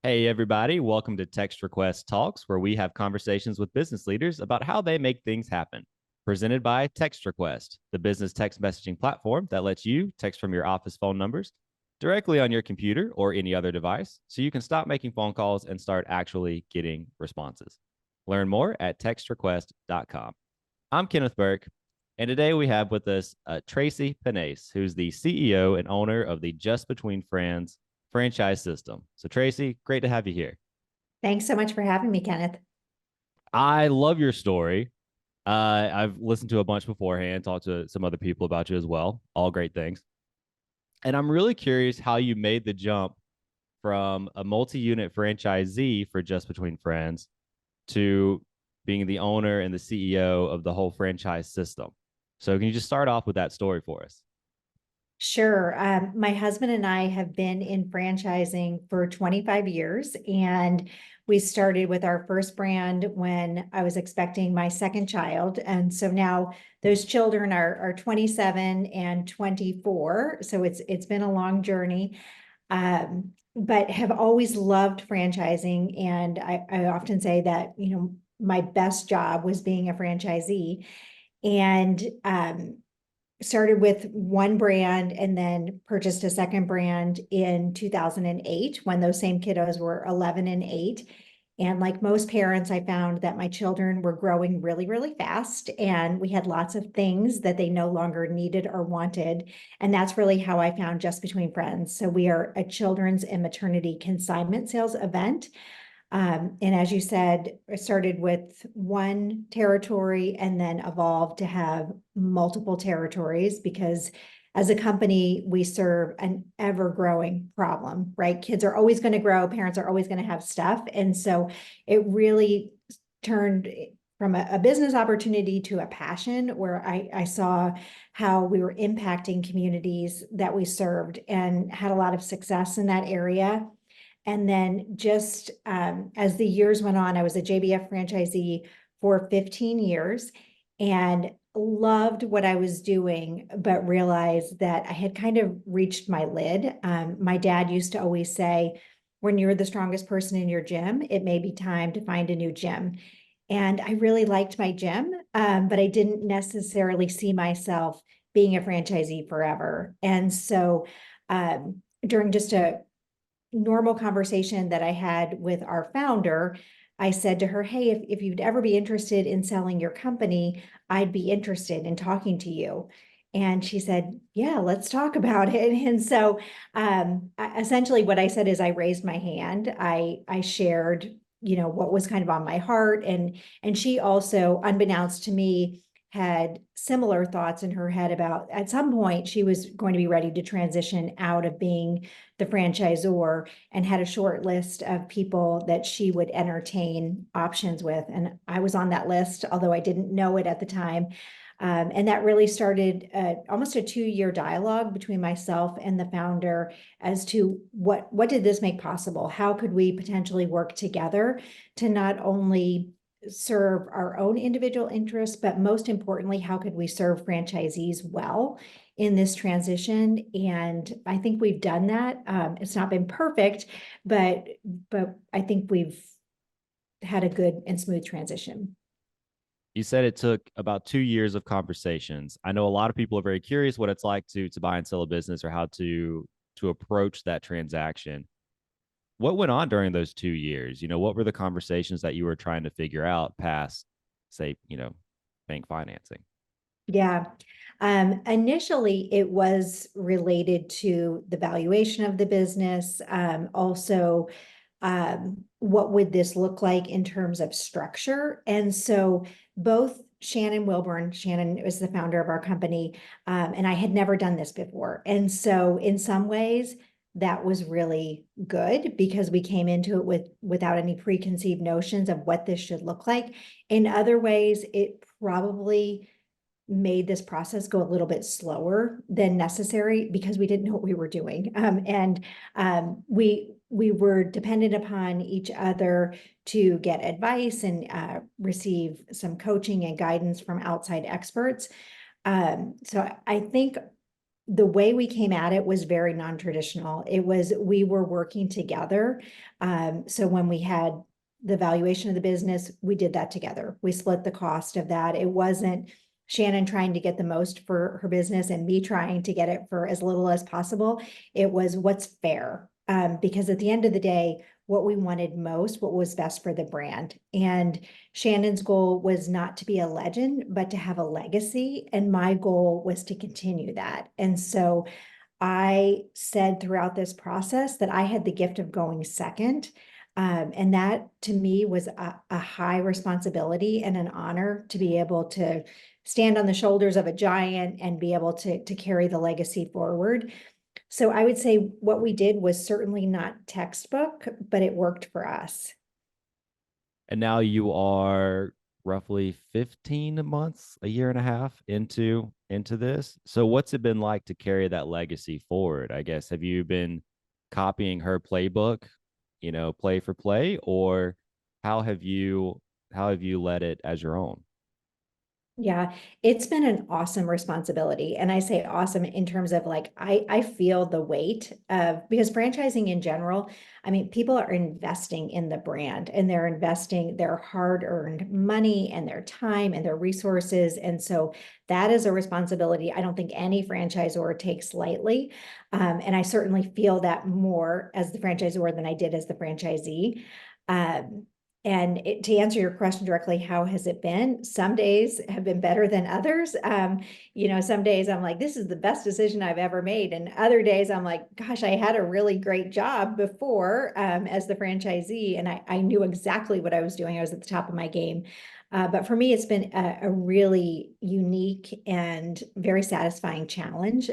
Hey, everybody. Welcome to Text Request Talks, where we have conversations with business leaders about how they make things happen. Presented by Text Request, the business text messaging platform that lets you text from your office phone numbers directly on your computer or any other device so you can stop making phone calls and start actually getting responses. Learn more at textrequest.com. I'm Kenneth Burke, and today we have with us Tracy Panase, who's the CEO and owner of the Just Between Friends franchise system. So, Tracy, great to have you here. Thanks so much for having me, Kenneth. I love your story. I've listened to a bunch beforehand, talked to some other people about you as well. All great things. And I'm really curious how you made the jump from a multi unit franchisee for Just Between Friends to being the owner and the CEO of the whole franchise system. So, can you just start off with that story for us? Sure. My husband and I have been in franchising for 25 years, and we started with our first brand when I was expecting my second child. And so now those children are 27 and 24. So it's been a long journey. But have always loved franchising. And I often say that, my best job was being a franchisee. And started with one brand and then purchased a second brand in 2008 when those same kiddos were 11 and 8. And like most parents, I found that my children were growing really, really fast, and we had lots of things that they no longer needed or wanted. And that's really how I found Just Between Friends. So we are a children's and maternity consignment sales event. And as you said, I started with one territory and then evolved to have multiple territories because as a company, we serve an ever-growing problem, right? Kids are always going to grow, parents are always going to have stuff. And so it really turned from a business opportunity to a passion where I saw how we were impacting communities that we served and had a lot of success in that area. And then just as the years went on, I was a JBF franchisee for 15 years and loved what I was doing, but realized that I had kind of reached my lid. My dad used to always say, when you're the strongest person in your gym, it may be time to find a new gym. And I really liked my gym, but I didn't necessarily see myself being a franchisee forever. And so during just a normal conversation that I had with our founder, I said to her, hey, if you'd ever be interested in selling your company, I'd be interested in talking to you. And she said, yeah, let's talk about it. And so essentially what I said is I raised my hand. I shared, what was kind of on my heart. And she also, unbeknownst to me, had similar thoughts in her head about at some point she was going to be ready to transition out of being the franchisor and had a short list of people that she would entertain options with. And I was on that list, although I didn't know it at the time. And that really started almost a 2-year dialogue between myself and the founder as to what did this make possible? How could we potentially work together to not only serve our own individual interests, but most importantly, how could we serve franchisees well in this transition? And I think we've done that. It's not been perfect, but I think we've had a good and smooth transition. You said it took about 2 years of conversations. I know a lot of people are very curious what it's like to buy and sell a business or how to approach that transaction. What went on during those 2 years? What were the conversations that you were trying to figure out past, say, bank financing? Yeah. Initially, it was related to the valuation of the business. Also, what would this look like in terms of structure? And so both Shannon Wilburn, Shannon is the founder of our company, and I had never done this before. And so in some ways, that was really good because we came into it without any preconceived notions of what this should look like. In other ways, it probably made this process go a little bit slower than necessary because we didn't know what we were doing. And we were dependent upon each other to get advice and receive some coaching and guidance from outside experts. So I think the way we came at it was very non-traditional. We were working together. So when we had the valuation of the business, we did that together. We split the cost of that. It wasn't Shannon trying to get the most for her business and me trying to get it for as little as possible. It was what's fair. Because at the end of the day, what we wanted most, what was best for the brand. And Shannon's goal was not to be a legend, but to have a legacy. And my goal was to continue that. And so I said throughout this process that I had the gift of going second. And that to me was a high responsibility and an honor to be able to stand on the shoulders of a giant and be able to carry the legacy forward. So I would say what we did was certainly not textbook, but it worked for us. And now you are roughly 15 months, a year and a half into this. So what's it been like to carry that legacy forward? I guess have you been copying her playbook, play for play, or how have you led it as your own? Yeah, it's been an awesome responsibility. And I say awesome in terms of like, I feel the weight of, because franchising in general, I mean, people are investing in the brand and they're investing their hard-earned money and their time and their resources. And so that is a responsibility I don't think any franchisor takes lightly. And I certainly feel that more as the franchisor than I did as the franchisee. To answer your question directly, how has it been? Some days have been better than others. Some days I'm like, this is the best decision I've ever made. And other days I'm like, gosh, I had a really great job before as the franchisee, and I knew exactly what I was doing. I was at the top of my game. But for me, it's been a really unique and very satisfying challenge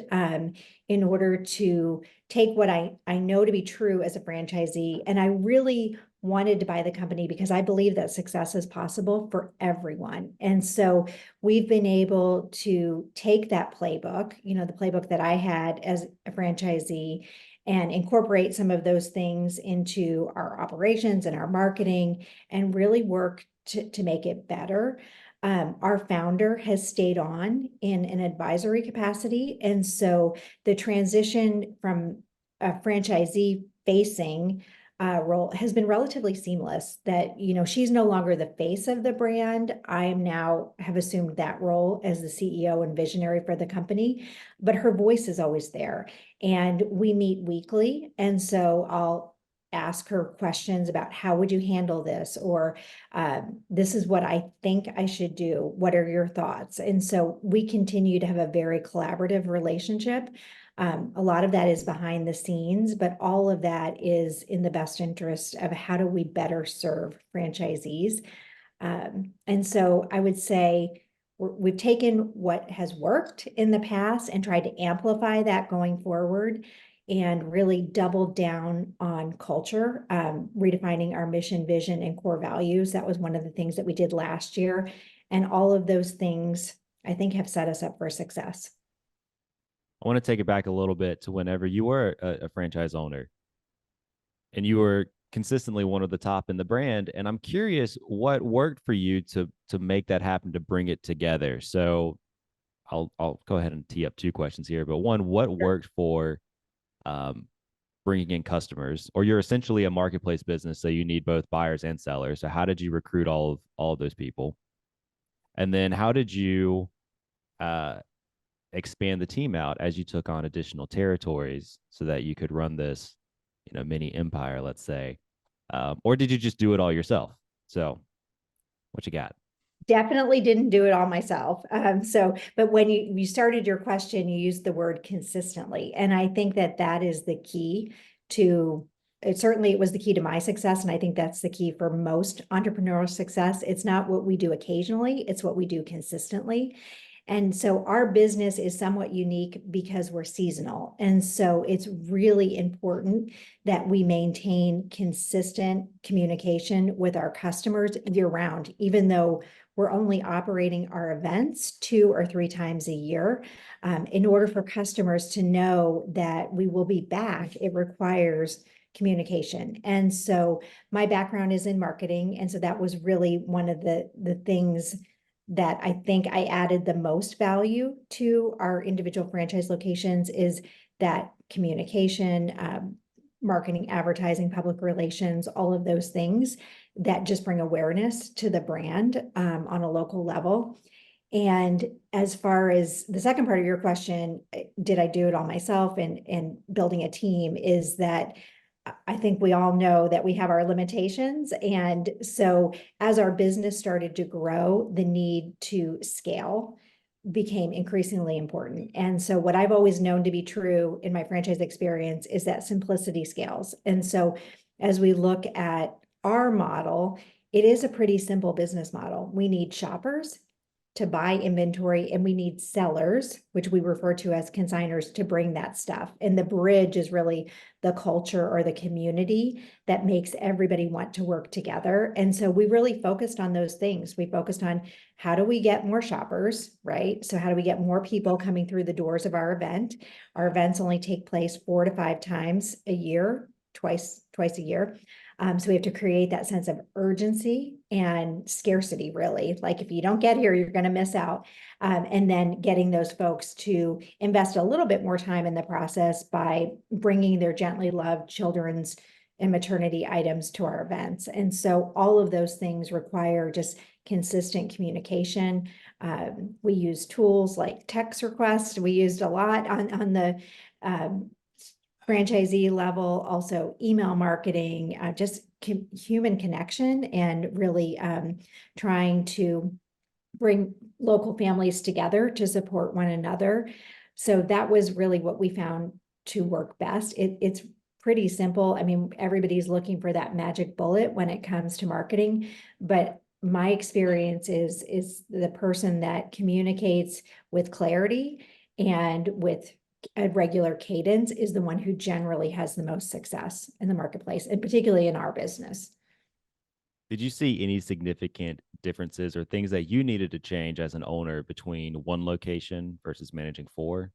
in order to take what I know to be true as a franchisee. And I really wanted to buy the company because I believe that success is possible for everyone. And so we've been able to take that playbook, the playbook that I had as a franchisee, and incorporate some of those things into our operations and our marketing and really work to make it better. Our founder has stayed on in an advisory capacity. And so the transition from a franchisee facing role has been relatively seamless. That, she's no longer the face of the brand. I am now have assumed that role as the CEO and visionary for the company, but her voice is always there. And we meet weekly. And so I'll ask her questions about how would you handle this, or this is what I think I should do. What are your thoughts? And so we continue to have a very collaborative relationship. A lot of that is behind the scenes, but all of that is in the best interest of how do we better serve franchisees. And so I would say we've taken what has worked in the past and tried to amplify that going forward and really doubled down on culture, redefining our mission, vision, and core values. That was one of the things that we did last year. And all of those things, I think, have set us up for success. I want to take it back a little bit to whenever you were a franchise owner and you were consistently one of the top in the brand. And I'm curious what worked for you to make that happen, to bring it together. So I'll go ahead and tee up two questions here. But one, what worked for bringing in customers? Or you're essentially a marketplace business, so you need both buyers and sellers. So how did you recruit all of those people? And then how did you expand the team out as you took on additional territories so that you could run this, mini empire, let's say? Or did you just do it all yourself? So what you got? Definitely didn't do it all myself. But when you started your question, you used the word consistently. And I think that is the key to it. Certainly it was the key to my success. And I think that's the key for most entrepreneurial success. It's not what we do occasionally, it's what we do consistently. And so our business is somewhat unique because we're seasonal. And so it's really important that we maintain consistent communication with our customers year round, even though we're only operating our events 2 or 3 times a year. In order for customers to know that we will be back, it requires communication. And so my background is in marketing. And so that was really one of the things that I think I added the most value to our individual franchise locations is that communication, marketing, advertising, public relations, all of those things that just bring awareness to the brand on a local level. And as far as the second part of your question, did I do it all myself and building a team, is that I think we all know that we have our limitations. And so as our business started to grow, the need to scale became increasingly important. And so what I've always known to be true in my franchise experience is that simplicity scales. And so as we look at our model, it is a pretty simple business model. We need shoppers to buy inventory, and we need sellers, which we refer to as consigners, to bring that stuff. And the bridge is really the culture or the community that makes everybody want to work together. And so we really focused on those things. We focused on how do we get more shoppers, right? So how do we get more people coming through the doors of our event? Our events only take place 4 to 5 times a year, twice a year. So we have to create that sense of urgency and scarcity, really. Like if you don't get here, you're going to miss out. And then getting those folks to invest a little bit more time in the process by bringing their gently loved children's and maternity items to our events. And so all of those things require just consistent communication. We use tools like text requests. We used a lot on the franchisee level, also email marketing, just human connection, and really trying to bring local families together to support one another. So that was really what we found to work best. It's pretty simple. I mean, everybody's looking for that magic bullet when it comes to marketing, but my experience is the person that communicates with clarity and with a regular cadence is the one who generally has the most success in the marketplace, and particularly in our business. Did you see any significant differences or things that you needed to change as an owner between one location versus managing 4?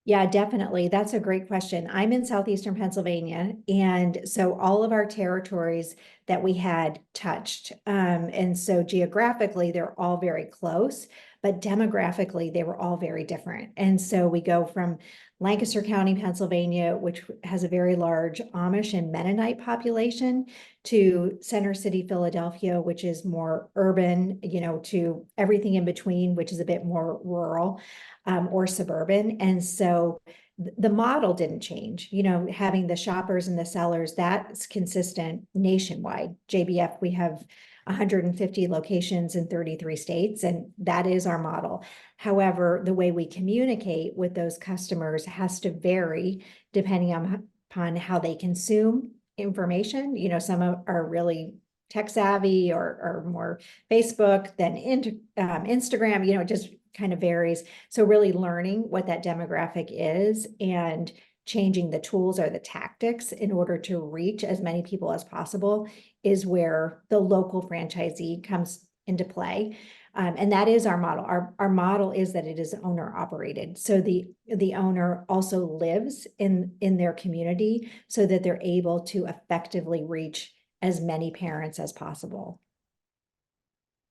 Yeah, definitely. That's a great question. I'm in southeastern Pennsylvania, and so all of our territories that we had touched. And so geographically, they're all very close, but demographically, they were all very different. And so we go from Lancaster County, Pennsylvania, which has a very large Amish and Mennonite population, to Center City, Philadelphia, which is more urban, to everything in between, which is a bit more rural. Or suburban. And so the model didn't change, having the shoppers and the sellers, that's consistent nationwide. JBF, we have 150 locations in 33 states, and that is our model. However, the way we communicate with those customers has to vary depending upon how they consume information. Some are really tech savvy or more Facebook than Instagram, it just kind of varies. So really learning what that demographic is and changing the tools or the tactics in order to reach as many people as possible is where the local franchisee comes into play. And that is our model. Our model is that it is owner operated. So the owner also lives in their community so that they're able to effectively reach as many parents as possible.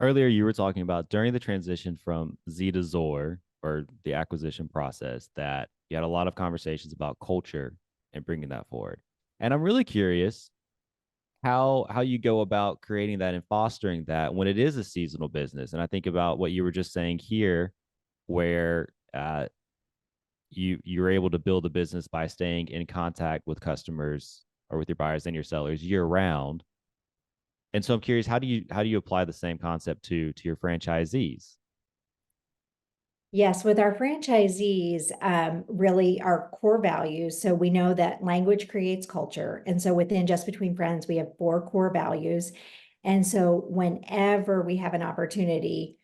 Earlier, you were talking about during the transition from Z to Zor, or the acquisition process, that you had a lot of conversations about culture and bringing that forward. And I'm really curious how you go about creating that and fostering that when it is a seasonal business. And I think about what you were just saying here, where you're able to build a business by staying in contact with customers or with your buyers and your sellers year round. And so I'm curious, how do you apply the same concept to your franchisees? Yes, with our franchisees, really our core values. So we know that language creates culture. And so within Just Between Friends, we have 4 core values. And so whenever we have an opportunity,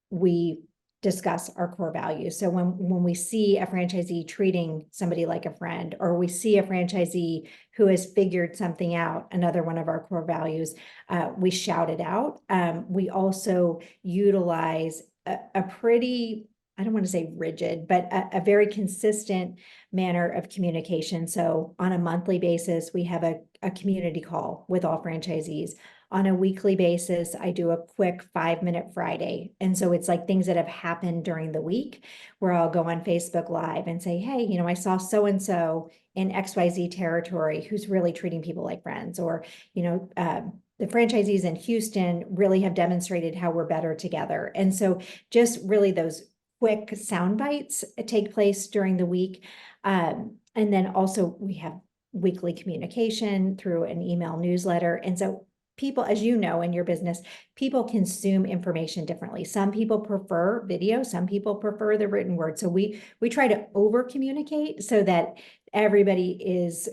we discuss our core values. So when we see a franchisee treating somebody like a friend, or we see a franchisee who has figured something out, another one of our core values, we shout it out. We also utilize a pretty I don't want to say rigid, but a very consistent manner of communication. So on a monthly basis, we have a community call with all franchisees. On a weekly basis, I do a quick 5-minute Friday. And so it's like things that have happened during the week where I'll go on Facebook Live and say, hey, I saw so-and-so in XYZ territory who's really treating people like friends, or, the franchisees in Houston really have demonstrated how we're better together. And so just really those quick sound bites take place during the week. And then also we have weekly communication through an email newsletter. And so people, as you know, in your business, people consume information differently. Some people prefer video, some people prefer the written word. So we try to over communicate so that everybody is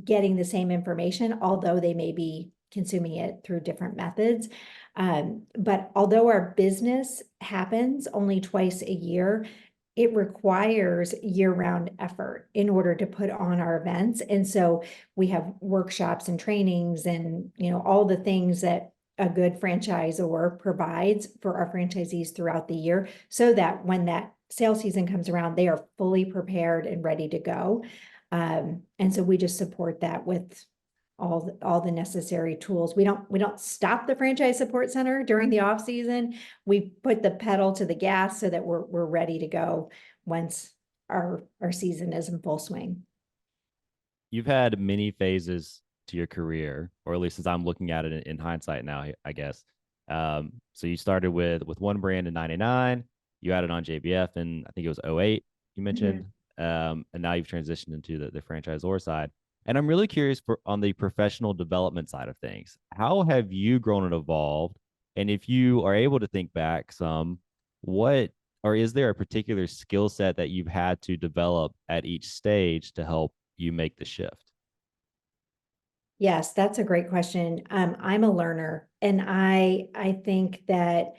getting the same information, although they may be consuming it through different methods. But although our business happens only twice a year, it requires year-round effort in order to put on our events. And so we have workshops and trainings and, all the things that a good franchisor provides for our franchisees throughout the year, so that when that sales season comes around, they are fully prepared and ready to go. And so we just support that with all the necessary tools. We don't stop the franchise support center during the off season. We put the pedal to the gas so that we're ready to go once our season is in full swing. You've had many phases to your career, or at least as I'm looking at it in hindsight now, I guess. So you started with one brand in 99, you added on JBF and I think it was 08, you mentioned. And now you've transitioned into the franchisor side. And I'm really curious on the professional development side of things. How have you grown and evolved? And if you are able to think back some, what or is there a particular skill set that you've had to develop at each stage to help you make the shift? Yes, that's a great question. I'm a learner, and I think that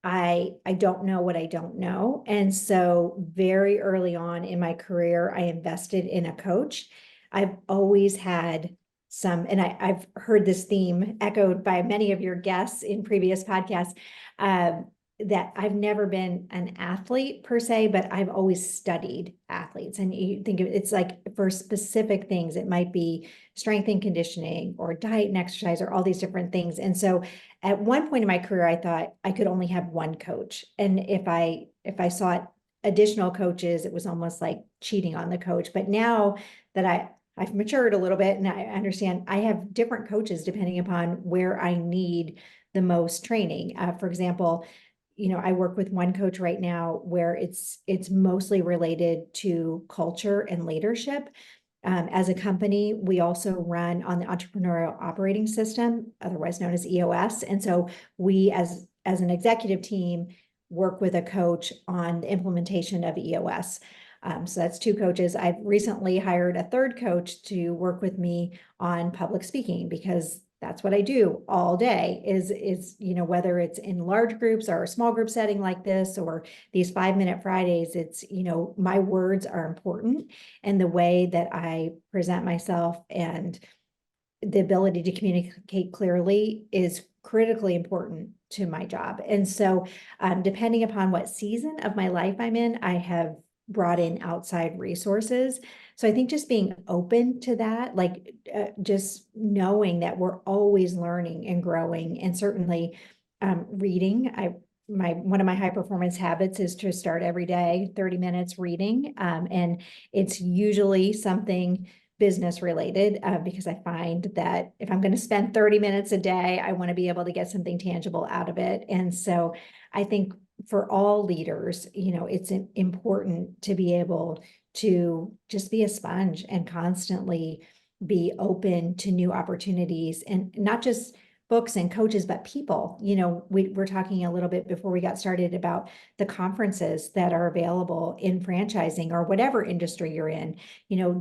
I don't know what I don't know. And so very early on in my career, I invested in a coach. I've always had some, and I've heard this theme echoed by many of your guests in previous podcasts, that I've never been an athlete per se, but I've always studied athletes. And you think it's like for specific things, it might be strength and conditioning or diet and exercise or all these different things. And so at one point in my career, I thought I could only have one coach. And if I sought additional coaches, it was almost like cheating on the coach. But now that I've matured a little bit and I understand I have different coaches depending upon where I need the most training. For example, I work with one coach right now where it's mostly related to culture and leadership. As a company, we also run on the entrepreneurial operating system, otherwise known as EOS. And so we, as an executive team, work with a coach on the implementation of EOS. So that's two coaches. I've recently hired a third coach to work with me on public speaking, because that's what I do all day is, whether it's in large groups or a small group setting like this, or these 5-minute Fridays, it's, my words are important, and the way that I present myself and the ability to communicate clearly is critically important to my job. And so, depending upon what season of my life I'm in, I have brought in outside resources. So I think just being open to that, like just knowing that we're always learning and growing, and certainly reading. One of my high performance habits is to start every day 30 minutes reading, and it's usually something business related, because I find that if I'm going to spend 30 minutes a day, I want to be able to get something tangible out of it. And so I think for all leaders, it's important to be able to just be a sponge and constantly be open to new opportunities, and not just books and coaches, but people. We're talking a little bit before we got started about the conferences that are available in franchising or whatever industry you're in.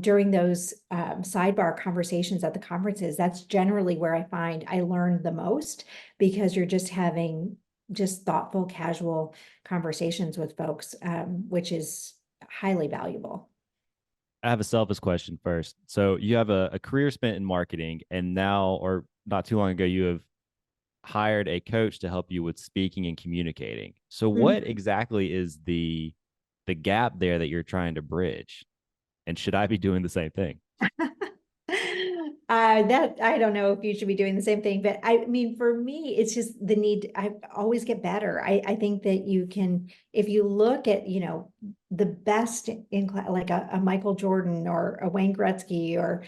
During those sidebar conversations at the conferences, that's generally where I find I learn the most, because you're just having just thoughtful, casual conversations with folks, which is highly valuable. I have a selfish question first. So you have a career spent in marketing, and now, or not too long ago, you have hired a coach to help you with speaking and communicating. So what exactly is the the gap there that you're trying to bridge? And should I be doing the same thing? That I don't know if you should be doing the same thing, but I mean, for me, it's just the need. I always get better. I think that you can, if you look at, the best in class, like a Michael Jordan or a Wayne Gretzky or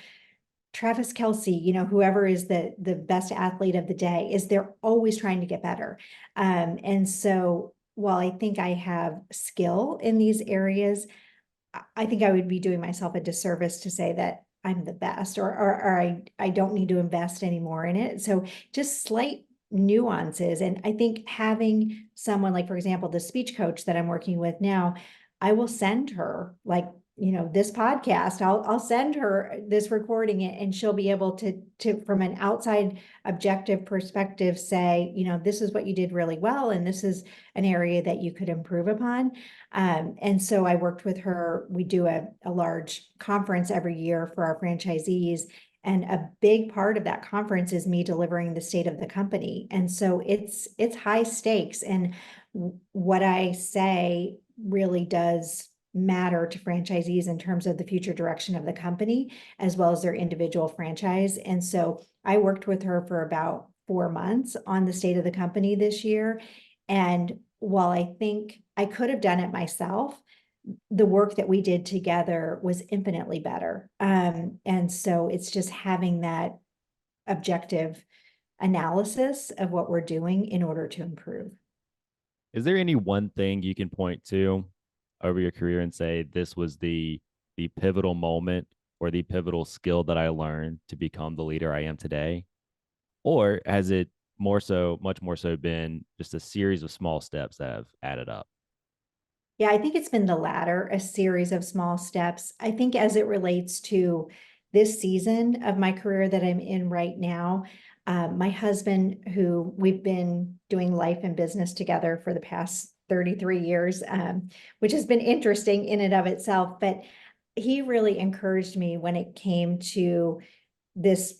Travis Kelsey, whoever is the best athlete of the day, is they're always trying to get better. And so while I think I have skill in these areas, I think I would be doing myself a disservice to say that I'm the best, or I don't need to invest anymore in it. So just slight nuances. And I think having someone like, for example, the speech coach that I'm working with now, I will send her like, this podcast, I'll send her this recording and she'll be able to from an outside objective perspective say, this is what you did really well, and this is an area that you could improve upon. And so I worked with her. We do a large conference every year for our franchisees. And a big part of that conference is me delivering the state of the company. And so it's high stakes. And what I say really does matter to franchisees in terms of the future direction of the company, as well as their individual franchise. And so I worked with her for about 4 months on the state of the company this year. And while I think I could have done it myself, the work that we did together was infinitely better. And so it's just having that objective analysis of what we're doing in order to improve. Is there any one thing you can point to over your career and say this was the pivotal moment or the pivotal skill that I learned to become the leader I am today? Or has it much more so been just a series of small steps that have added up? Yeah, I think it's been the latter, a series of small steps. I think as it relates to this season of my career that I'm in right now, my husband, who we've been doing life and business together for the past 33 years, which has been interesting in and of itself, but he really encouraged me when it came to this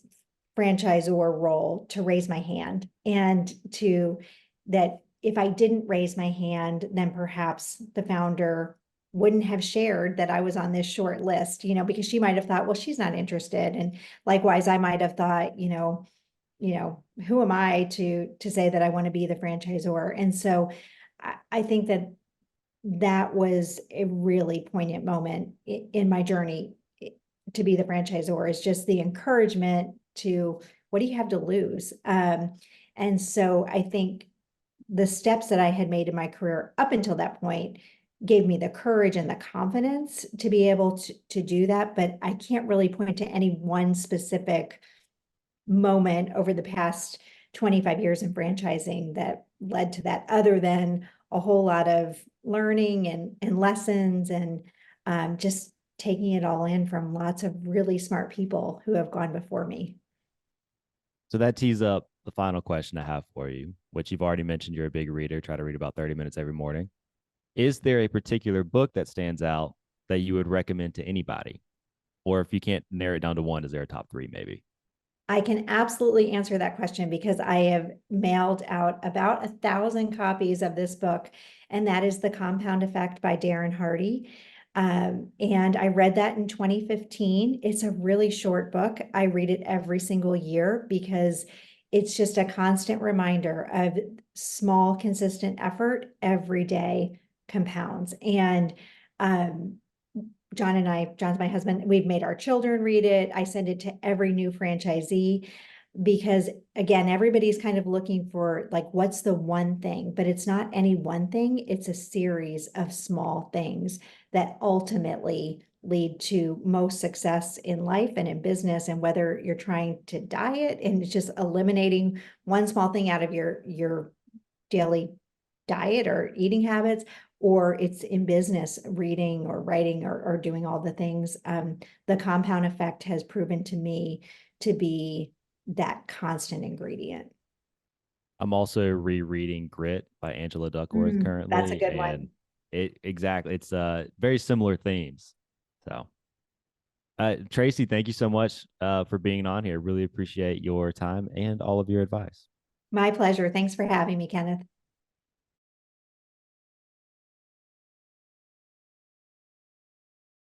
franchisor role to raise my hand, and to that if I didn't raise my hand, then perhaps the founder wouldn't have shared that I was on this short list, because she might have thought, well, she's not interested. And likewise, I might have thought, who am I to say that I want to be the franchisor? And so I think that was a really poignant moment in my journey to be the franchisor, is just the encouragement to, what do you have to lose? And so I think the steps that I had made in my career up until that point gave me the courage and the confidence to be able to do that. But I can't really point to any one specific moment over the past 25 years in franchising that led to that, other than a whole lot of learning and lessons, and just taking it all in from lots of really smart people who have gone before me. So that tees up the final question I have for you, which you've already mentioned you're a big reader, try to read about 30 minutes every morning. Is there a particular book that stands out that you would recommend to anybody? Or if you can't narrow it down to one, is there a top three maybe? I can absolutely answer that question because I have mailed out about 1,000 copies of this book, and that is The Compound Effect by Darren Hardy. And I read that in 2015. It's a really short book. I read it every single year because it's just a constant reminder of small, consistent effort every day compounds. And John's my husband, we've made our children read it. I send it to every new franchisee because, again, everybody's kind of looking for like, what's the one thing? But it's not any one thing. It's a series of small things that ultimately lead to most success in life and in business. And whether you're trying to diet and it's just eliminating one small thing out of your daily diet or eating habits, or it's in business, reading or writing or doing all the things. The compound effect has proven to me to be that constant ingredient. I'm also rereading Grit by Angela Duckworth That's a currently, good and one. it's very similar themes. So, Tracy, thank you so much for being on here. Really appreciate your time and all of your advice. My pleasure. Thanks for having me, Kenneth.